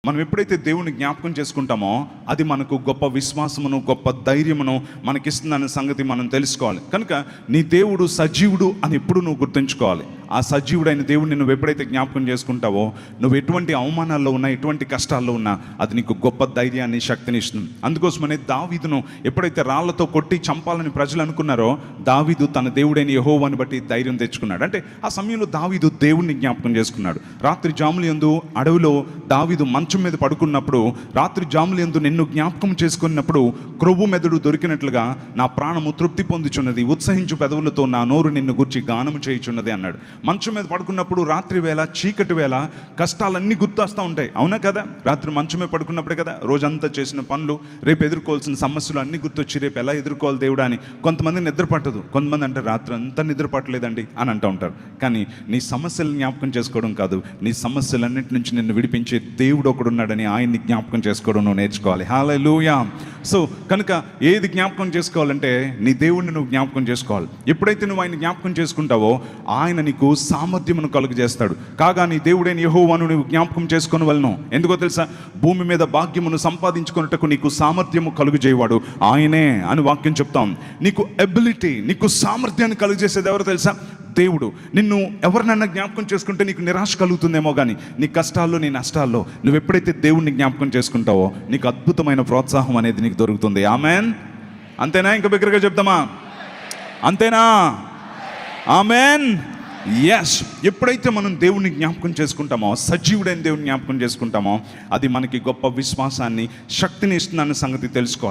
మనం ఎప్పుడైతే దేవుని జ్ఞాపకం చేసుకుంటామో అది మనకు గొప్ప విశ్వాసమును, గొప్ప ధైర్యమును మనకిస్తుందనే సంగతి మనం తెలుసుకోవాలి. కనుక నీ దేవుడు సజీవుడు అని ఎప్పుడు నువ్వు గుర్తుంచుకోవాలి. ఆ సజీవుడైన దేవుడిని నువ్వు ఎప్పుడైతే జ్ఞాపకం చేసుకుంటావో, నువ్వు ఎటువంటి అవమానాల్లో ఉన్నా, ఎటువంటి కష్టాల్లో ఉన్నా అది నీకు గొప్ప ధైర్యాన్ని, శక్తిని ఇస్తుంది. అందుకోసమనే దావీదును ఎప్పుడైతే రాళ్లతో కొట్టి చంపాలని ప్రజలు అనుకున్నారో, దావీదు తన దేవుడైన యెహోవాని బట్టి ధైర్యం తెచ్చుకున్నాడు. అంటే ఆ సమయంలో దావీదు దేవుణ్ణి జ్ఞాపకం చేసుకున్నాడు. రాత్రి జాముల యందు అడవిలో దావీదు మంచం మీద పడుకున్నప్పుడు, రాత్రి జాముల యందు నిన్ను జ్ఞాపకం చేసుకున్నప్పుడు క్రొవ్వు మెదడు దొరికినట్లుగా నా ప్రాణము తృప్తి పొందుచున్నది, ఉత్సహించు పెదవులతో నా నోరు నిన్ను గురించి గానము చేయుచున్నది అన్నాడు. మంచం మీద పడుకున్నప్పుడు రాత్రి వేళ, చీకటి వేళ కష్టాలన్నీ గుర్తొస్తూ ఉంటాయి, అవునా కదా? రాత్రి మంచం మీద పడుకున్నప్పుడే కదా రోజంతా చేసిన పనులు, రేపు ఎదుర్కోవాల్సిన సమస్యలు అన్నీ గుర్తొచ్చి రేపు ఎలా ఎదుర్కోవాలి దేవుడా అని. కొంతమంది నిద్ర పట్టదు, కొంతమంది అంటే రాత్రి అంతా నిద్ర పట్టలేదండి అని అంటూ ఉంటారు. కానీ నీ సమస్యలు జ్ఞాపకం చేసుకోవడం కాదు, నీ సమస్యలన్నిటి నుంచి నిన్ను విడిపించే దేవుడు ఒకడున్నాడని ఆయన్ని జ్ఞాపకం చేసుకోవడం నువ్వు నేర్చుకోవాలి. హల్లెలూయా. సో కనుక ఏది జ్ఞాపకం చేసుకోవాలంటే నీ దేవుడిని నువ్వు జ్ఞాపకం చేసుకోవాలి. ఎప్పుడైతే నువ్వు ఆయన జ్ఞాపకం చేసుకుంటావో ఆయన నీకు సామర్థ్యమును కలుగజేస్తాడు. కాగా నీ దేవుడైన యెహోవాను నువ్వు జ్ఞాపకం చేసుకొని వలను. ఎందుకో తెలుసా? భూమి మీద భాగ్యమును సంపాదించుకున్నట్టుకు నీకు సామర్థ్యము కలుగజేయవాడు ఆయనే అని వాక్యం చెప్తాం. నీకు ఎబిలిటీ, నీకు సామర్థ్యాన్ని కలుగజేసేది ఎవరు తెలుసా? దేవుడు. నిన్ను ఎవరినన్నా జ్ఞాపకం చేసుకుంటే నీకు నిరాశ కలుగుతుందేమో, కానీ నీ కష్టాల్లో, నీ నష్టాల్లో నువ్వు ఎప్పుడైతే దేవుణ్ణి జ్ఞాపకం చేసుకుంటావో నీకు అద్భుతమైన ప్రోత్సాహం అనేది నీకు దొరుకుతుంది. ఆమెన్. అంతేనా? ఇంకా బిగ్గరగా చెప్తామా? అంతేనా? ఆమెన్. ఎస్. ఎప్పుడైతే మనం దేవుణ్ణి జ్ఞాపకం చేసుకుంటామో, సజీవుడైన దేవుని జ్ఞాపకం చేసుకుంటామో, అది మనకి గొప్ప విశ్వాసాన్ని, శక్తిని ఇస్తుందన్న సంగతి తెలుసుకోవాలి.